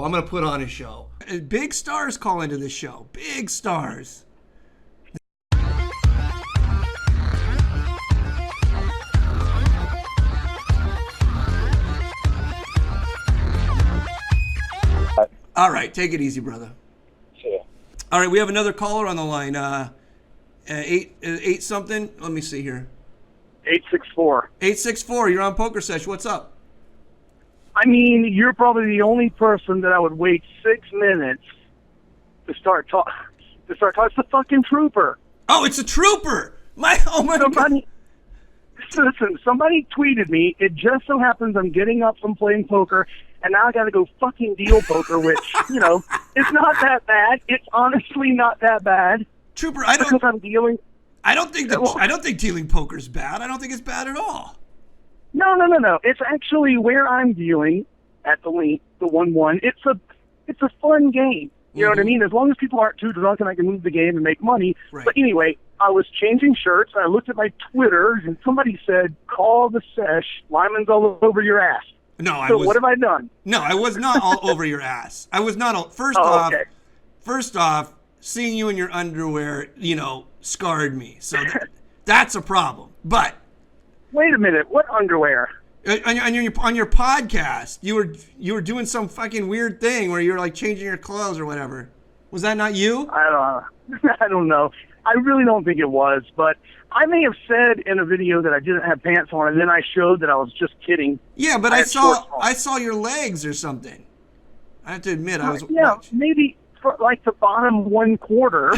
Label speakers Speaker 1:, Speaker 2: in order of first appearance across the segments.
Speaker 1: I'm going to put on a show. Big stars call into this show. Big stars. All right, take it easy, brother.
Speaker 2: Sure.
Speaker 1: All right, we have another caller on the line. Eight something. Let me see here.
Speaker 2: 864.
Speaker 1: 864. You're on PokerSesh. What's up?
Speaker 2: I mean, you're probably the only person that I would wait 6 minutes to start talking. It's the fucking trooper.
Speaker 1: Oh, it's a trooper. My God.
Speaker 2: Listen, somebody tweeted me. It just so happens I'm getting up from playing poker, and now I got to go fucking deal poker, which, you know, it's not that bad. It's honestly not that bad.
Speaker 1: Trooper,
Speaker 2: because I'm dealing.
Speaker 1: I don't think dealing poker is bad. I don't think it's bad at all.
Speaker 2: No. It's actually where I'm dealing at the link, the 1-1. It's a fun game. You know what I mean? As long as people aren't too drunk and I can move the game and make money.
Speaker 1: Right.
Speaker 2: But anyway, I was changing shirts. I looked at my Twitter, and somebody said, "Call the sesh. Limon's all over your ass."
Speaker 1: No,
Speaker 2: what have I done?
Speaker 1: No, I was not all over your ass. I was not all. First off, seeing you in your underwear, you know, scarred me. So that's a problem. But
Speaker 2: wait a minute, what underwear?
Speaker 1: On your podcast, you were doing some fucking weird thing where you were like changing your clothes or whatever. Was that not you?
Speaker 2: I don't know. I really don't think it was, but I may have said in a video that I didn't have pants on, and then I showed that I was just kidding.
Speaker 1: Yeah, but I saw your legs or something. I have to admit, I was.
Speaker 2: Yeah, maybe for like the bottom 1/4.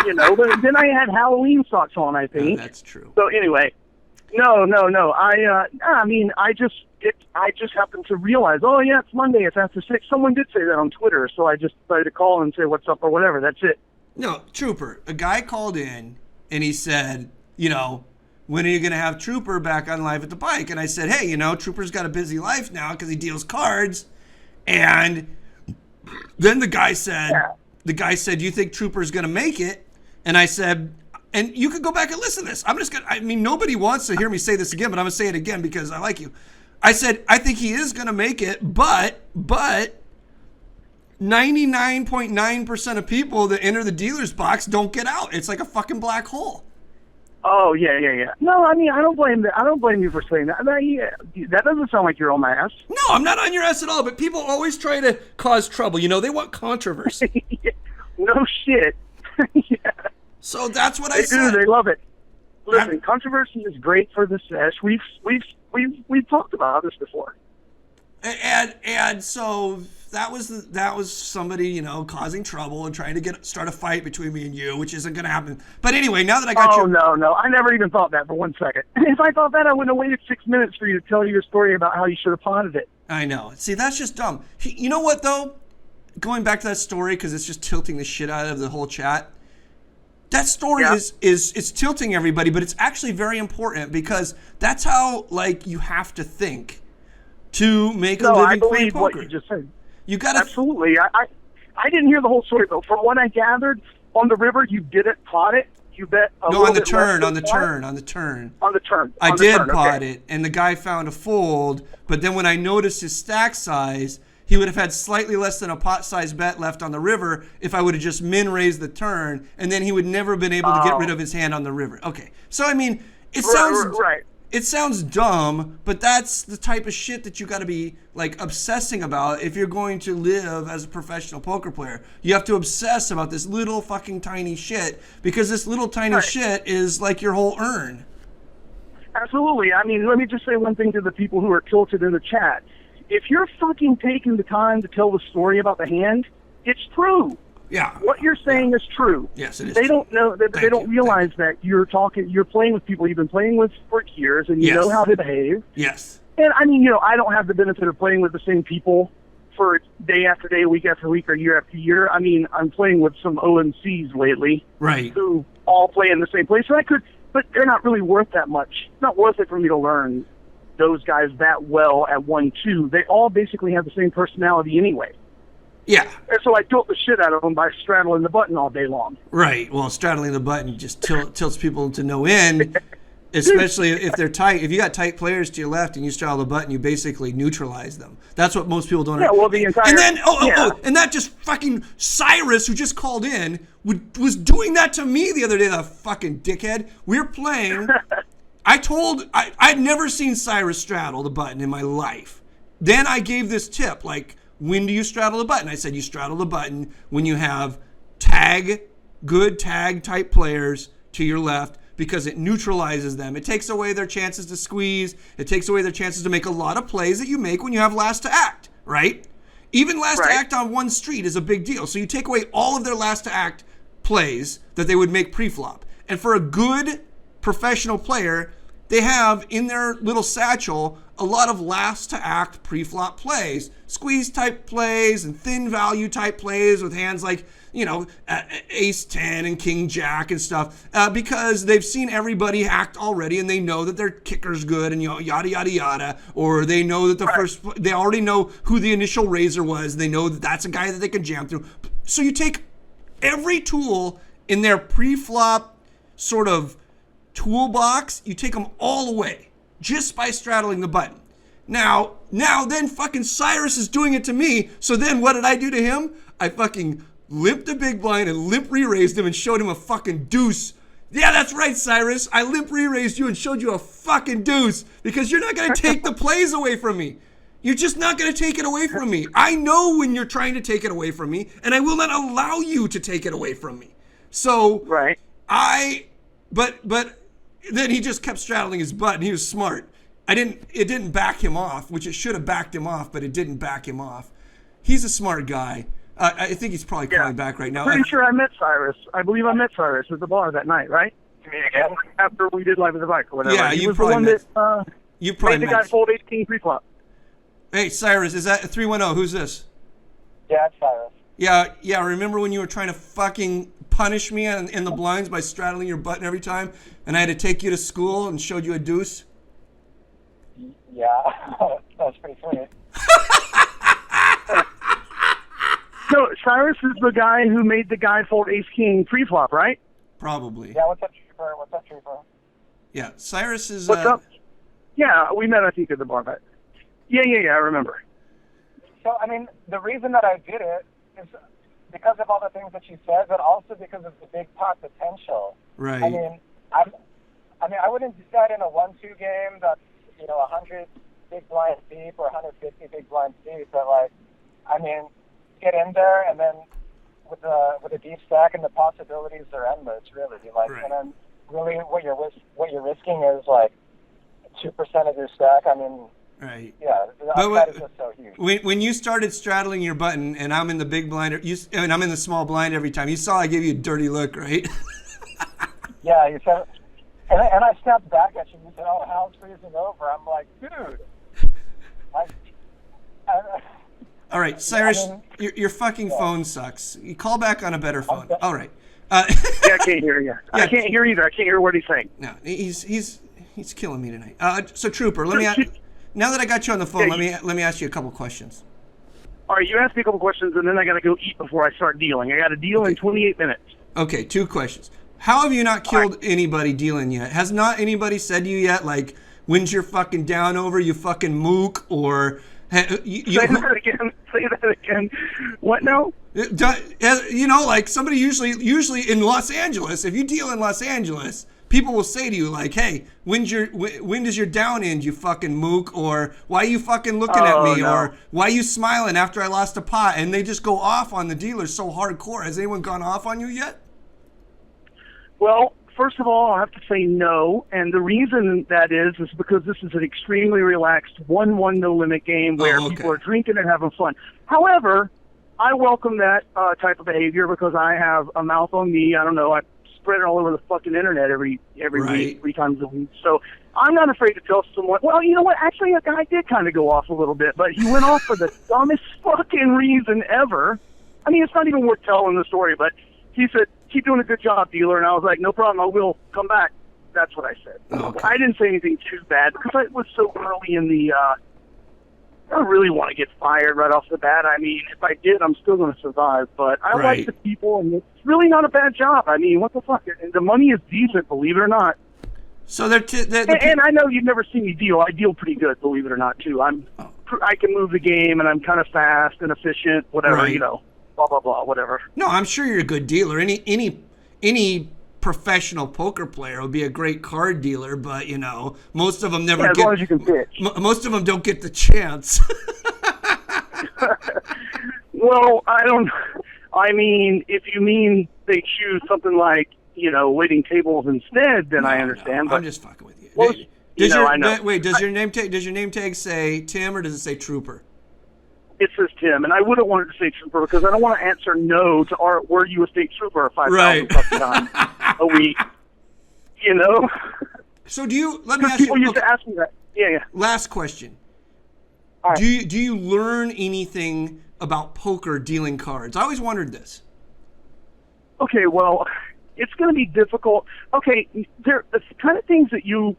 Speaker 2: You know, but then I had Halloween socks on, I think.
Speaker 1: That's true.
Speaker 2: So anyway, no. I just happened to realize, oh yeah, it's Monday, it's after 6. Someone did say that on Twitter, so I just decided to call and say what's up or whatever. That's it.
Speaker 1: No, Trooper, a guy called in and he said, you know, when are you going to have Trooper back on Live at the Bike? And I said, hey, you know, Trooper's got a busy life now because he deals cards. And then the guy said, you think Trooper's going to make it? And I said, and you could go back and listen to this. Nobody wants to hear me say this again, but I'm going to say it again because I like you. I said, I think he is going to make it, but 99.9% of people that enter the dealer's box don't get out. It's like a fucking black hole.
Speaker 2: Oh, yeah. No, I mean, I don't blame you for saying that. That doesn't sound like you're on my ass.
Speaker 1: No, I'm not on your ass at all, but people always try to cause trouble. You know, they want controversy.
Speaker 2: No shit. Yeah.
Speaker 1: So that's what I said.
Speaker 2: They love it. Listen, controversy is great for the sesh. We've talked about this before.
Speaker 1: And so that was somebody, you know, causing trouble and trying to start a fight between me and you, which isn't going to happen. But anyway, now that I got you.
Speaker 2: Oh, no. I never even thought that for 1 second. If I thought that, I wouldn't have waited 6 minutes for you to tell your story about how you should have potted it.
Speaker 1: I know. See, that's just dumb. You know what, though? Going back to that story, because it's just tilting the shit out of the whole chat. That story is tilting everybody, but it's actually very important because that's how, like, you have to think to make a living playing poker.
Speaker 2: What you just said.
Speaker 1: You got to
Speaker 2: absolutely. I didn't hear the whole story though. From what I gathered, on the river you didn't pot it. You bet a little
Speaker 1: on the
Speaker 2: bit
Speaker 1: turn.
Speaker 2: On the turn.
Speaker 1: I did pot it, and the guy found a fold. But then when I noticed his stack size, he would have had slightly less than a pot size bet left on the river if I would have just min raised the turn, and then he would never have been able to get rid of his hand on the river. Okay, so I mean, it sounds
Speaker 2: right.
Speaker 1: It sounds dumb, but that's the type of shit that you got to be like obsessing about if you're going to live as a professional poker player. You have to obsess about this little fucking tiny shit because this little tiny shit is like your whole earn.
Speaker 2: Absolutely. I mean, let me just say one thing to the people who are tilted in the chat. If you're fucking taking the time to tell the story about the hand, it's true.
Speaker 1: Yeah.
Speaker 2: What you're saying is true.
Speaker 1: Yes, it is.
Speaker 2: They don't know that they don't realize that you're playing with people you've been playing with for years and you know how to behave.
Speaker 1: Yes.
Speaker 2: And I mean, you know, I don't have the benefit of playing with the same people for day after day, week after week, or year after year. I mean, I'm playing with some OMCs lately.
Speaker 1: Right.
Speaker 2: Who all play in the same place. So but they're not really worth that much. It's not worth it for me to learn those guys that well at 1-2. They all basically have the same personality anyway.
Speaker 1: Yeah.
Speaker 2: And so I tilt the shit out of them by straddling the button all day long.
Speaker 1: Right. Well, straddling the button just tilts people to no end. Especially if they're tight. If you got tight players to your left and you straddle the button, you basically neutralize them. That's what most people don't.
Speaker 2: Yeah, well, the entire.
Speaker 1: And then, and that just fucking Cyrus, who just called in, was doing that to me the other day. That fucking dickhead. We were playing. I'd never seen Cyrus straddle the button in my life. Then I gave this tip, like, when do you straddle the button? I said you straddle the button when you have good tag type players to your left, because it neutralizes them. It takes away their chances to squeeze. It takes away their chances to make a lot of plays that you make when you have last to act, right? Even last to act on one street is a big deal. So you take away all of their last to act plays that they would make pre-flop. And for a good professional player, they have in their little satchel a lot of last to act pre-flop plays, squeeze type plays and thin value type plays with hands like, ace 10 and king jack and stuff, because they've seen everybody act already and they know that their kicker's good and yada yada yada, or they know that they already know who the initial raiser was. They know that that's a guy that they can jam through. So you take every tool in their pre-flop sort of toolbox, you take them all away just by straddling the button. Now then fucking Cyrus is doing it to me. So then what did I do to him? I fucking limped a big blind and limp re-raised him and showed him a fucking deuce. Yeah, that's right, Cyrus. I limp re-raised you and showed you a fucking deuce because you're not going to take the plays away from me. You're just not going to take it away from me. I know when you're trying to take it away from me, and I will not allow you to take it away from me. So, but then he just kept straddling his butt, and he was smart. It didn't back him off, which it should have backed him off, but it didn't back him off. He's a smart guy. I think he's probably calling back right now.
Speaker 2: Pretty sure I met Cyrus. I believe I met Cyrus at the bar that night, right? Me again? After we did Live with the Bike or whatever.
Speaker 1: Yeah,
Speaker 2: he
Speaker 1: you
Speaker 2: was
Speaker 1: probably
Speaker 2: the one
Speaker 1: met.
Speaker 2: that
Speaker 1: You probably
Speaker 2: made the guy fold 18 pre-flop.
Speaker 1: Hey, Cyrus, is that 310? Who's this?
Speaker 3: Yeah, it's Cyrus.
Speaker 1: Yeah. Remember when you were trying to fucking punish me in the blinds by straddling your button every time, and I had to take you to school and showed you a deuce?
Speaker 3: Yeah, that's pretty funny.
Speaker 2: So Cyrus is the guy who made the guy fold ace king pre-flop, right?
Speaker 1: Probably.
Speaker 3: Yeah, what's up, Trooper?
Speaker 1: Yeah, Cyrus is...
Speaker 2: What's up? Yeah, we met, I think, at the bar, but... Yeah, I remember.
Speaker 3: So, I mean, the reason that I did it is because of all the things that you said, but also because of the big pot potential.
Speaker 1: Right.
Speaker 3: I mean, I wouldn't do that in a 1-2 game that's, 100 big blinds deep or 150 big blinds deep, but, get in there, and then with a deep stack, and the possibilities are endless, really. And then really what you're risking is 2% of your stack. I mean,
Speaker 1: right.
Speaker 3: Yeah, the upside is just so huge.
Speaker 1: When you started straddling your button, and I'm in the big blind, and I'm in the small blind every time, you saw I gave you a dirty look, right?
Speaker 3: Yeah, you said, and I stepped back at you. You said, "Oh, Hal's freezing over." I'm like, dude.
Speaker 1: All right, Cyrus, your fucking phone sucks. You call back on a better phone. All right.
Speaker 2: Yeah, I can't hear you. I can't hear either. I can't hear what he's saying.
Speaker 1: No, he's killing me tonight. So Trooper, now that I got you on the phone, let me ask you a couple questions.
Speaker 2: All right, you ask me a couple questions, and then I got to go eat before I start dealing. I got to deal in 28 minutes.
Speaker 1: Okay, 2 questions. How have you not killed anybody dealing yet? Has not anybody said to you yet, like, when's your fucking down over, you fucking mook, or...
Speaker 2: Say that again. What now?
Speaker 1: Somebody usually in Los Angeles, if you deal in Los Angeles, people will say to you, like, hey, when does your down end, you fucking mook? Or why are you fucking looking at me?
Speaker 2: No.
Speaker 1: Or why are you smiling after I lost a pot? And they just go off on the dealers so hardcore. Has anyone gone off on you yet?
Speaker 2: Well, first of all, I have to say no, and the reason that is because this is an extremely relaxed 1-1 no-limit game where people are drinking and having fun. However, I welcome that type of behavior because I have a mouth on me. I don't know, I spread it all over the fucking internet every week, 3 times a week. So I'm not afraid to tell someone, well, you know what, actually a guy did kind of go off a little bit, but he went off for the dumbest fucking reason ever. I mean, it's not even worth telling the story, but he said, keep doing a good job, dealer. And I was like, no problem, I will come back. That's what I said.
Speaker 1: Okay.
Speaker 2: I didn't say anything too bad because I was so early in the, I don't really want to get fired right off the bat. I mean, if I did, I'm still going to survive. But I like the people, and it's really not a bad job. I mean, what the fuck? The money is decent, believe it or not.
Speaker 1: So they're
Speaker 2: and I know you've never seen me deal. I deal pretty good, believe it or not, too. I can move the game, and I'm kind of fast and efficient, whatever,
Speaker 1: Right.
Speaker 2: you know, blah, blah, blah, whatever.
Speaker 1: No, I'm sure you're a good dealer. Any professional poker player would be a great card dealer, but you know, most of them never
Speaker 2: As
Speaker 1: get.
Speaker 2: long as you can pitch.
Speaker 1: Most of them don't get the chance.
Speaker 2: Well, I mean, if you mean they choose something like, you know, waiting tables instead, then I understand.
Speaker 1: No,
Speaker 2: but
Speaker 1: I'm just fucking with you.
Speaker 2: Well, I know.
Speaker 1: Wait, does your name tag say Tim or does it say Trooper?
Speaker 2: It says Tim, and I wouldn't want it to say Trooper because I don't want to answer no to were you a state trooper 5,000 times a week. You know?
Speaker 1: So let me ask
Speaker 2: people
Speaker 1: you.
Speaker 2: used to ask me that. Yeah.
Speaker 1: Last question.
Speaker 2: All right.
Speaker 1: Do you learn anything about poker dealing cards? I always wondered this.
Speaker 2: Okay, well, it's going to be difficult. Okay, the kind of things that you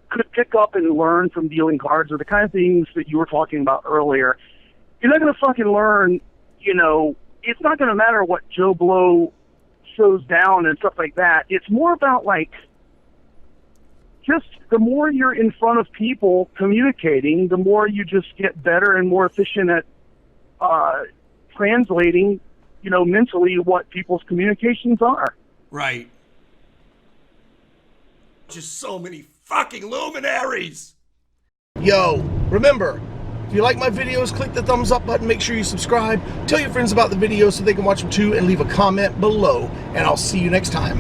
Speaker 2: could pick up and learn from dealing cards are the kind of things that you were talking about earlier. You're not going to fucking learn, you know, it's not going to matter what Joe Blow shows down and stuff like that. It's more about, like, just the more you're in front of people communicating, the more you just get better and more efficient at translating, you know, mentally what people's communications are.
Speaker 1: Right. Just so many fucking luminaries.
Speaker 4: Yo, remember, if you like my videos, click the thumbs up button, make sure you subscribe, tell your friends about the videos so they can watch them too, and leave a comment below, and I'll see you next time.